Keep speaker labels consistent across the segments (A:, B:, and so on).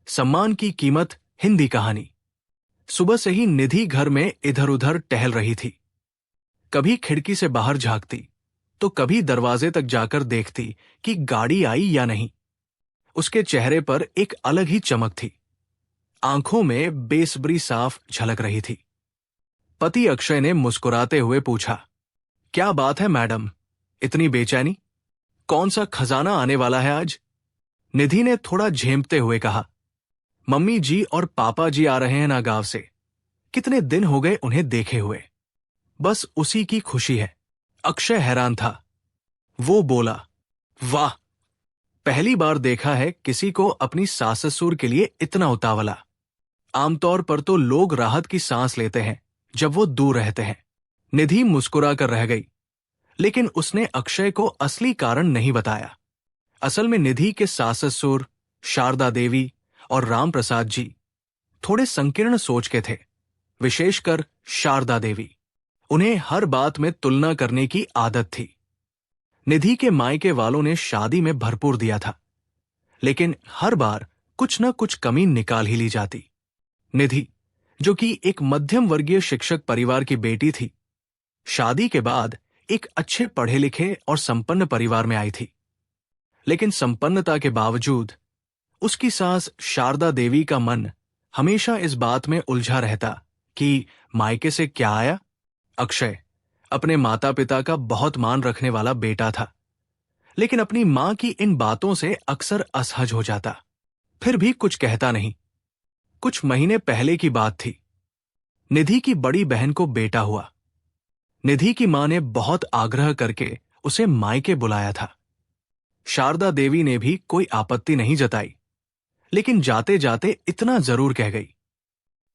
A: सम्मान की कीमत हिंदी कहानी। सुबह से ही निधि घर में इधर उधर टहल रही थी। कभी खिड़की से बाहर झांकती तो कभी दरवाजे तक जाकर देखती कि गाड़ी आई या नहीं। उसके चेहरे पर एक अलग ही चमक थी। आंखों में बेसब्री साफ झलक रही थी। पति अक्षय ने मुस्कुराते हुए पूछा, क्या बात है मैडम, इतनी बेचैनी? कौन सा खजाना आने वाला है आज? निधि ने थोड़ा झेंपते हुए कहा, मम्मी जी और पापा जी आ रहे हैं ना गांव से। कितने दिन हो गए उन्हें देखे हुए। बस उसी की खुशी है। अक्षय हैरान था। वो बोला, वाह, पहली बार देखा है किसी को अपनी सास ससुर के लिए इतना उतावला। आमतौर पर तो लोग राहत की सांस लेते हैं जब वो दूर रहते हैं। निधि मुस्कुरा कर रह गई, लेकिन उसने अक्षय को असली कारण नहीं बताया। असल में निधि के सास ससुर शारदा देवी और राम प्रसाद जी थोड़े संकीर्ण सोच के थे। विशेषकर शारदा देवी। उन्हें हर बात में तुलना करने की आदत थी। निधि के मायके वालों ने शादी में भरपूर दिया था, लेकिन हर बार कुछ न कुछ कमी निकाल ही ली जाती। निधि, जो कि एक मध्यम वर्गीय शिक्षक परिवार की बेटी थी, शादी के बाद एक अच्छे पढ़े लिखे और संपन्न परिवार में आई थी। लेकिन संपन्नता के बावजूद उसकी सास शारदा देवी का मन हमेशा इस बात में उलझा रहता कि मायके से क्या आया। अक्षय अपने माता पिता का बहुत मान रखने वाला बेटा था, लेकिन अपनी मां की इन बातों से अक्सर असहज हो जाता। फिर भी कुछ कहता नहीं। कुछ महीने पहले की बात थी। निधि की बड़ी बहन को बेटा हुआ। निधि की मां ने बहुत आग्रह करके उसे मायके बुलाया था। शारदा देवी ने भी कोई आपत्ति नहीं जताई, लेकिन जाते जाते इतना जरूर कह गई,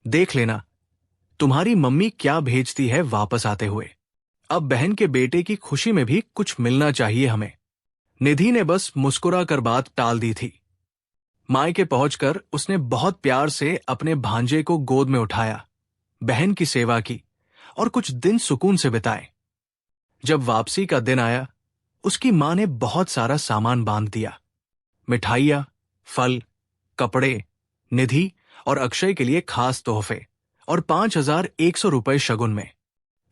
A: देख लेना तुम्हारी मम्मी क्या भेजती है वापस आते हुए। अब बहन के बेटे की खुशी में भी कुछ मिलना चाहिए हमें। निधि ने बस मुस्कुरा कर बात टाल दी थी। मायके पहुंचकर उसने बहुत प्यार से अपने भांजे को गोद में उठाया, बहन की सेवा की और कुछ दिन सुकून से बिताए। जब वापसी का दिन आया, उसकी मां ने बहुत सारा सामान बांध दिया। मिठाइयां, फल, कपड़े, निधि और अक्षय के लिए खास तोहफे और 5,100 रुपए शगुन में।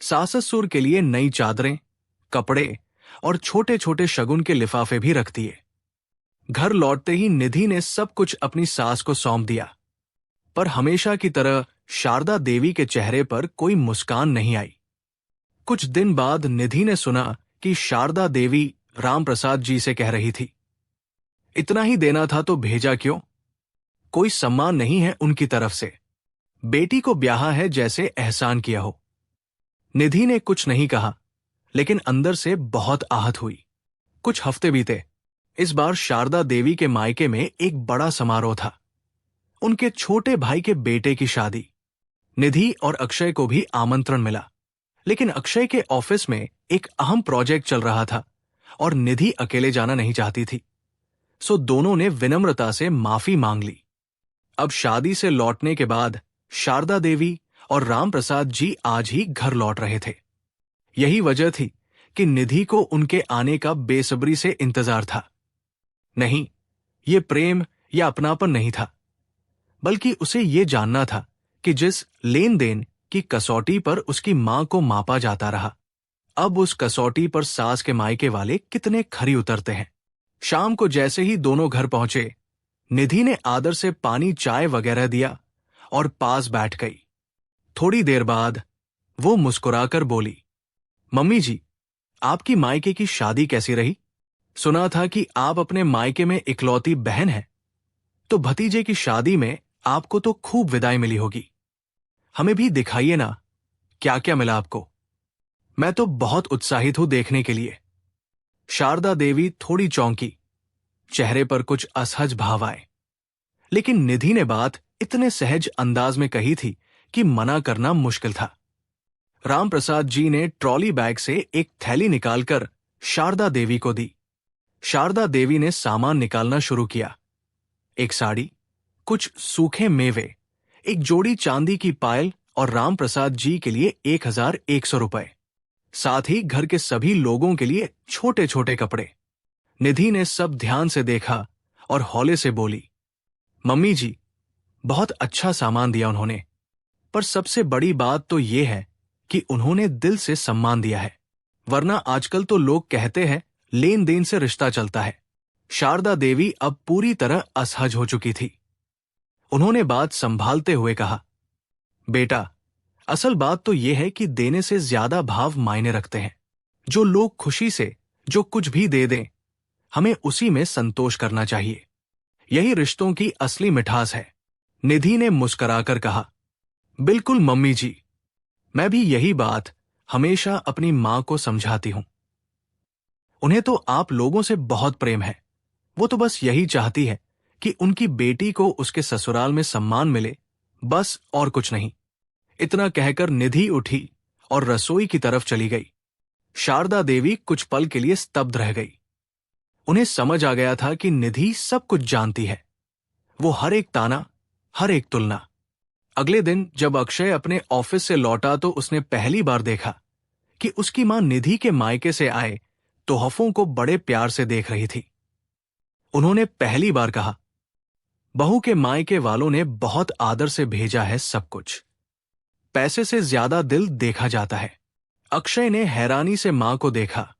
A: सास ससुर के लिए नई चादरें, कपड़े और छोटे छोटे शगुन के लिफाफे भी रख दिए। घर लौटते ही निधि ने सब कुछ अपनी सास को सौंप दिया, पर हमेशा की तरह शारदा देवी के चेहरे पर कोई मुस्कान नहीं आई। कुछ दिन बाद निधि ने सुना कि शारदा देवी राम प्रसाद जी से कह रही थी, इतना ही देना था तो भेजा क्यों? कोई सम्मान नहीं है उनकी तरफ से। बेटी को ब्याहा है जैसे एहसान किया हो। निधि ने कुछ नहीं कहा, लेकिन अंदर से बहुत आहत हुई। कुछ हफ्ते बीते। इस बार शारदा देवी के मायके में एक बड़ा समारोह था। उनके छोटे भाई के बेटे की शादी। निधि और अक्षय को भी आमंत्रण मिला, लेकिन अक्षय के ऑफिस में एक अहम प्रोजेक्ट चल रहा था और निधि अकेले जाना नहीं चाहती थी। सो दोनों ने विनम्रता से माफी मांग ली। अब शादी से लौटने के बाद शारदा देवी और राम प्रसाद जी आज ही घर लौट रहे थे। यही वजह थी कि निधि को उनके आने का बेसब्री से इंतजार था। नहीं, ये प्रेम या अपनापन नहीं था, बल्कि उसे ये जानना था कि जिस लेन देन की कसौटी पर उसकी मां को मापा जाता रहा, अब उस कसौटी पर सास के मायके वाले कितने खरी उतरते हैं। शाम को जैसे ही दोनों घर पहुंचे, निधि ने आदर से पानी चाय वगैरह दिया और पास बैठ गई। थोड़ी देर बाद वो मुस्कुराकर बोली, मम्मी जी, आपकी मायके की शादी कैसी रही? सुना था कि आप अपने मायके में इकलौती बहन हैं, तो भतीजे की शादी में आपको तो खूब विदाई मिली होगी। हमें भी दिखाइए ना, क्या क्या मिला आपको? मैं तो बहुत उत्साहित हूं देखने के लिए। शारदा देवी थोड़ी चौंकी, चेहरे पर कुछ असहज भाव आए, लेकिन निधि ने बात इतने सहज अंदाज में कही थी कि मना करना मुश्किल था। रामप्रसाद जी ने ट्रॉली बैग से एक थैली निकालकर शारदा देवी को दी। शारदा देवी ने सामान निकालना शुरू किया। एक साड़ी, कुछ सूखे मेवे, एक जोड़ी चांदी की पायल और रामप्रसाद जी के लिए 1,100 रुपए, साथ ही घर के सभी लोगों के लिए छोटे छोटे कपड़े। निधि ने सब ध्यान से देखा और हौले से बोली, मम्मी जी, बहुत अच्छा सामान दिया उन्होंने। पर सबसे बड़ी बात तो ये है कि उन्होंने दिल से सम्मान दिया है। वरना आजकल तो लोग कहते हैं लेन देन से रिश्ता चलता है। शारदा देवी अब पूरी तरह असहज हो चुकी थी। उन्होंने बात संभालते हुए कहा, बेटा, असल बात तो यह है कि देने से ज्यादा भाव मायने रखते हैं। जो लोग खुशी से जो कुछ भी दे दें, हमें उसी में संतोष करना चाहिए। यही रिश्तों की असली मिठास है। निधि ने मुस्कुराकर कहा, बिल्कुल मम्मी जी, मैं भी यही बात हमेशा अपनी मां को समझाती हूं। उन्हें तो आप लोगों से बहुत प्रेम है। वो तो बस यही चाहती है कि उनकी बेटी को उसके ससुराल में सम्मान मिले, बस और कुछ नहीं। इतना कहकर निधि उठी और रसोई की तरफ चली गई। शारदा देवी कुछ पल के लिए स्तब्ध रह गई। उन्हें समझ आ गया था कि निधि सब कुछ जानती है। वो हर एक ताना, हर एक तुलना। अगले दिन जब अक्षय अपने ऑफिस से लौटा तो उसने पहली बार देखा कि उसकी मां निधि के मायके से आए तोहफों को बड़े प्यार से देख रही थी। उन्होंने पहली बार कहा, बहू के मायके वालों ने बहुत आदर से भेजा है सब कुछ। पैसे से ज्यादा दिल देखा जाता है। अक्षय ने हैरानी से मां को देखा,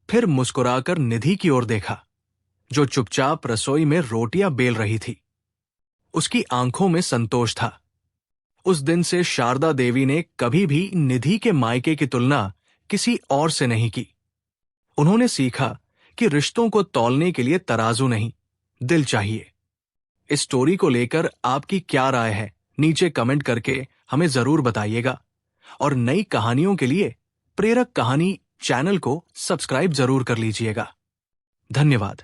A: फिर मुस्कुराकर निधि की ओर देखा, जो चुपचाप रसोई में रोटियां बेल रही थी। उसकी आंखों में संतोष था। उस दिन से शारदा देवी ने कभी भी निधि के मायके की तुलना किसी और से नहीं की। उन्होंने सीखा कि रिश्तों को तौलने के लिए तराजू नहीं, दिल चाहिए। इस स्टोरी को लेकर आपकी क्या राय है, नीचे कमेंट करके हमें जरूर बताइएगा। और नई कहानियों के लिए प्रेरक कहानी चैनल को सब्सक्राइब जरूर कर लीजिएगा। धन्यवाद।